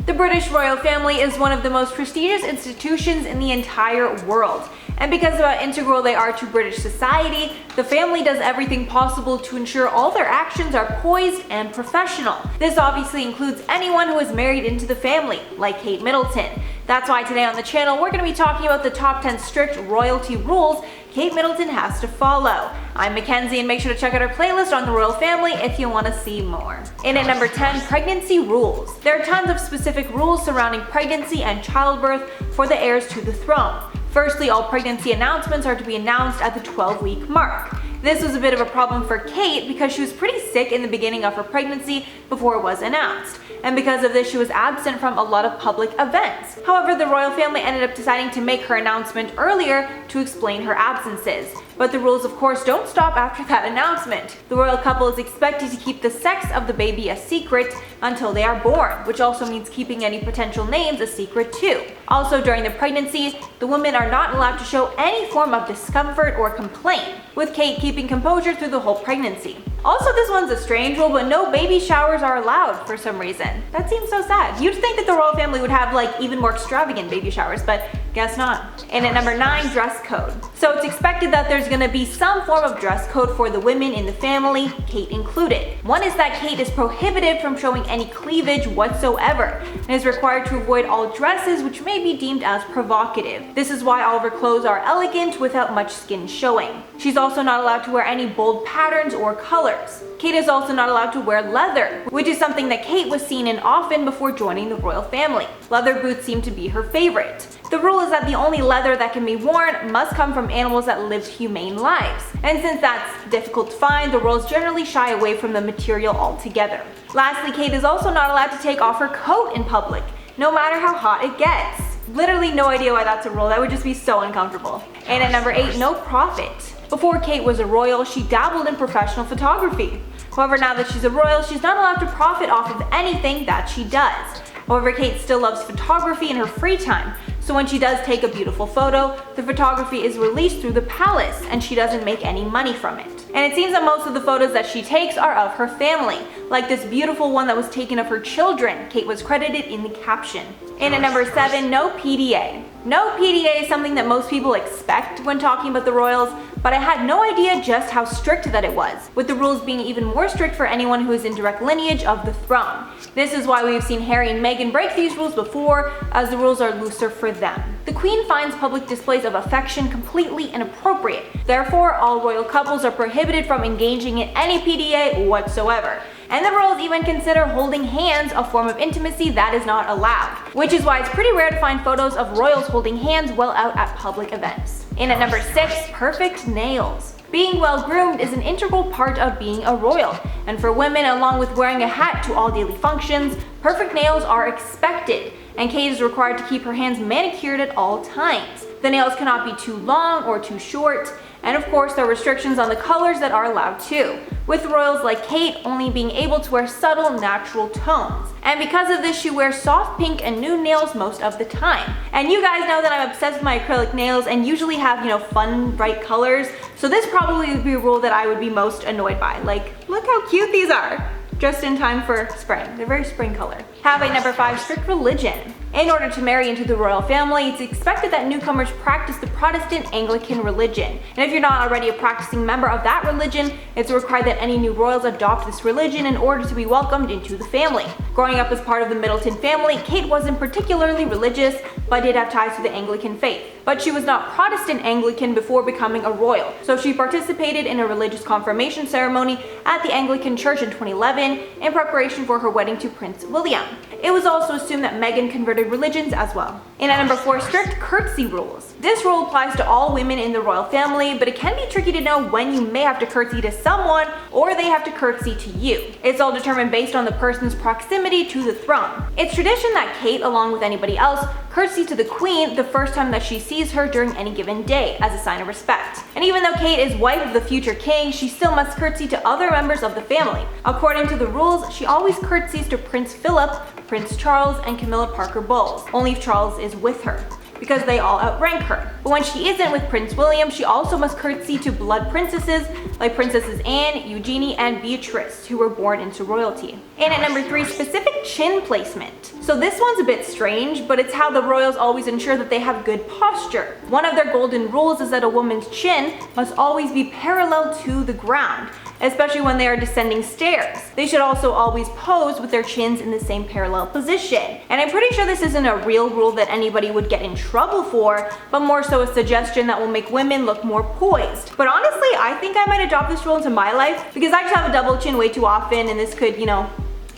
The British royal family is one of the most prestigious institutions in the entire world. And because of how integral they are to British society, the family does everything possible to ensure all their actions are poised and professional. This obviously includes anyone who is married into the family, like Kate Middleton. That's why today on the channel we're going to be talking about the top 10 strict royalty rules Kate Middleton has to follow. I'm Mackenzie, and make sure to check out our playlist on the royal family if you want to see more. In at number 10, pregnancy rules. There are tons of specific rules surrounding pregnancy and childbirth for the heirs to the throne. Firstly, all pregnancy announcements are to be announced at the 12-week mark. This was a bit of a problem for Kate because she was pretty sick in the beginning of her pregnancy before it was announced, and because of this she was absent from a lot of public events. However, the royal family ended up deciding to make her announcement earlier to explain her absences. But the rules of course don't stop after that announcement. The royal couple is expected to keep the sex of the baby a secret until they are born, which also means keeping any potential names a secret too. Also, during the pregnancy, the women are not allowed to show any form of discomfort or complaint, with Kate keeping composure through the whole pregnancy. Also, this one's a strange rule, but no baby showers are allowed for some reason. That seems so sad. You'd think that the royal family would have like even more extravagant baby showers, but guess not. And at number 9, dress code. So it's expected that there's gonna be some form of dress code for the women in the family, Kate included. One is that Kate is prohibited from showing any cleavage whatsoever, and is required to avoid all dresses which may be deemed as provocative. This is why all of her clothes are elegant without much skin showing. She's also not allowed to wear any bold patterns or colors. Kate is also not allowed to wear leather, which is something that Kate was seen in often before joining the royal family. Leather boots seem to be her favorite. The rule is that the only leather that can be worn must come from animals that lived humane lives. And since that's difficult to find, the royals generally shy away from the material altogether. Lastly, Kate is also not allowed to take off her coat in public, no matter how hot it gets. Literally no idea why that's a rule. That would just be so uncomfortable. And at number 8, no profit. Before Kate was a royal, she dabbled in professional photography. However, now that she's a royal, she's not allowed to profit off of anything that she does. However, Kate still loves photography in her free time, so when she does take a beautiful photo, the photography is released through the palace and she doesn't make any money from it. And it seems that most of the photos that she takes are of her family, like this beautiful one that was taken of her children. Kate was credited in the caption. And at number 7, no PDA. No PDA is something that most people expect when talking about the royals, but I had no idea just how strict that it was, with the rules being even more strict for anyone who is in direct lineage of the throne. This is why we've seen Harry and Meghan break these rules before, as the rules are looser for them. The Queen finds public displays of affection completely inappropriate. Therefore, all royal couples are prohibited from engaging in any PDA whatsoever. And the royals even consider holding hands a form of intimacy that is not allowed, which is why it's pretty rare to find photos of royals holding hands while out at public events. And at number 6, perfect nails. Being well groomed is an integral part of being a royal, and for women, along with wearing a hat to all daily functions, perfect nails are expected, and Kate is required to keep her hands manicured at all times. The nails cannot be too long or too short, and of course there are restrictions on the colors that are allowed too, with royals like Kate only being able to wear subtle natural tones. And because of this, she wears soft pink and nude nails most of the time. And you guys know that I'm obsessed with my acrylic nails and usually have, fun, bright colors, so this probably would be a rule that I would be most annoyed by. Like, look how cute these are! Just in time for spring. They're very spring color. Habit number 5, strict religion. In order to marry into the royal family, it's expected that newcomers practice the Protestant Anglican religion. And if you're not already a practicing member of that religion, it's required that any new royals adopt this religion in order to be welcomed into the family. Growing up as part of the Middleton family, Kate wasn't particularly religious, but did have ties to the Anglican faith. But she was not Protestant Anglican before becoming a royal, so she participated in a religious confirmation ceremony at the Anglican Church in 2011 in preparation for her wedding to Prince William. It was also assumed that Meghan converted religions as well. And at number 4, strict curtsy rules. This rule applies to all women in the royal family, but it can be tricky to know when you may have to curtsy to someone or they have to curtsy to you. It's all determined based on the person's proximity to the throne. It's tradition that Kate, along with anybody else, curtsies to the Queen the first time that she sees her during any given day as a sign of respect. And even though Kate is wife of the future king, she still must curtsy to other members of the family. According to the rules, she always curtsies to Prince Philip, Prince Charles, and Camilla Parker Bowles, only if Charles is with her. because they all outrank her. But when she isn't with Prince William, she also must curtsy to blood princesses like Princesses Anne, Eugenie, and Beatrice, who were born into royalty. And at number 3, specific chin placement. So this one's a bit strange, but it's how the royals always ensure that they have good posture. One of their golden rules is that a woman's chin must always be parallel to the ground, especially when they are descending stairs. They should also always pose with their chins in the same parallel position. And I'm pretty sure this isn't a real rule that anybody would get in trouble for, but more so a suggestion that will make women look more poised. But honestly, I think I might adopt this rule into my life because I just have a double chin way too often, and this could,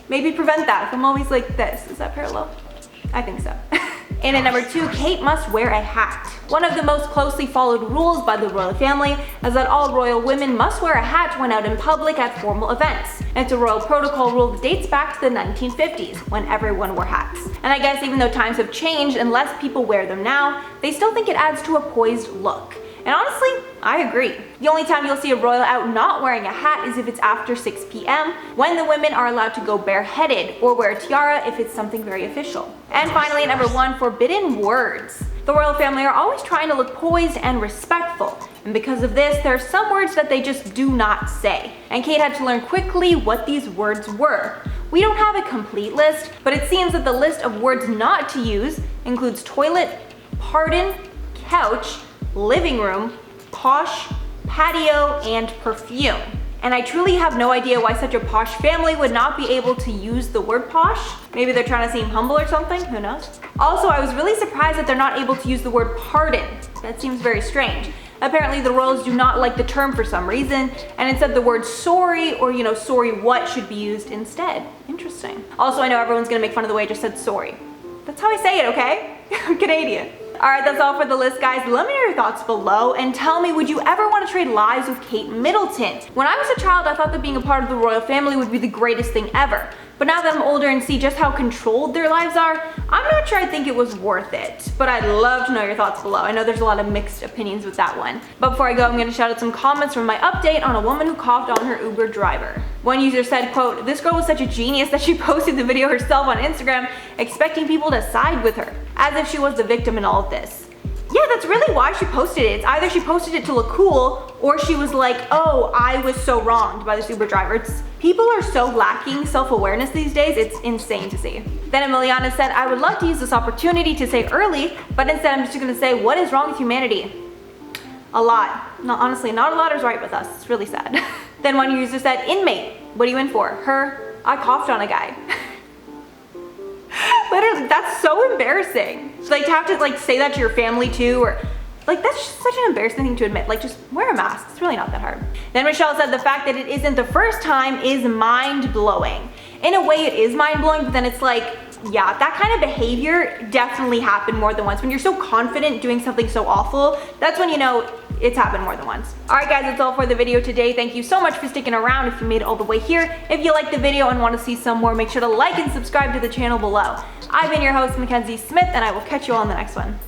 maybe prevent that if I'm always like this. Is that parallel? I think so. And at number 2, Kate must wear a hat. One of the most closely followed rules by the royal family is that all royal women must wear a hat when out in public at formal events. It's a royal protocol rule that dates back to the 1950s, when everyone wore hats. And I guess even though times have changed and less people wear them now, they still think it adds to a poised look. And honestly, I agree. The only time you'll see a royal out not wearing a hat is if it's after 6 p.m, when the women are allowed to go bareheaded or wear a tiara if it's something very official. And finally, at number 1, forbidden words. The royal family are always trying to look poised and respectful, and because of this, there are some words that they just do not say. And Kate had to learn quickly what these words were. We don't have a complete list, but it seems that the list of words not to use includes toilet, pardon, couch, living room, posh, patio, and perfume. And I truly have no idea why such a posh family would not be able to use the word posh. Maybe they're trying to seem humble or something, who knows? Also, I was really surprised that they're not able to use the word pardon. That seems very strange. Apparently the royals do not like the term for some reason, and instead the word sorry or sorry what should be used instead. Interesting. Also, I know everyone's gonna make fun of the way I just said sorry. That's how I say it, okay? I'm Canadian. Alright, that's all for the list, guys. Let me know your thoughts below and tell me, would you ever want to trade lives with Kate Middleton? When I was a child, I thought that being a part of the royal family would be the greatest thing ever. But now that I'm older and see just how controlled their lives are, I'm not sure I think it was worth it. But I'd love to know your thoughts below. I know there's a lot of mixed opinions with that one. But before I go, I'm going to shout out some comments from my update on a woman who coughed on her Uber driver. One user said, quote, "This girl was such a genius that she posted the video herself on Instagram, expecting people to side with her, as if she was the victim in all of this." Yeah, that's really why she posted it. It's either she posted it to look cool, or she was like, oh, I was so wronged by this Uber driver. People are so lacking self-awareness these days, it's insane to see. Then Emiliana said, "I would love to use this opportunity to say early, but instead I'm just gonna say, what is wrong with humanity?" A lot. No, honestly, not a lot is right with us. It's really sad. Then one user said, "Inmate, what are you in for?" Her, "I coughed on a guy." Literally, that's so embarrassing. So, to have to say that to your family too, or that's just such an embarrassing thing to admit. Just wear a mask. It's really not that hard. Then Michelle said the fact that it isn't the first time is mind-blowing. In a way, it is mind-blowing, but then it's yeah, that kind of behavior definitely happened more than once. When you're so confident doing something so awful, that's when you know it's happened more than once. Alright guys, that's all for the video today. Thank you so much for sticking around if you made it all the way here. If you liked the video and want to see some more, make sure to like and subscribe to the channel below. I've been your host, Mackenzie Smith, and I will catch you all in the next one.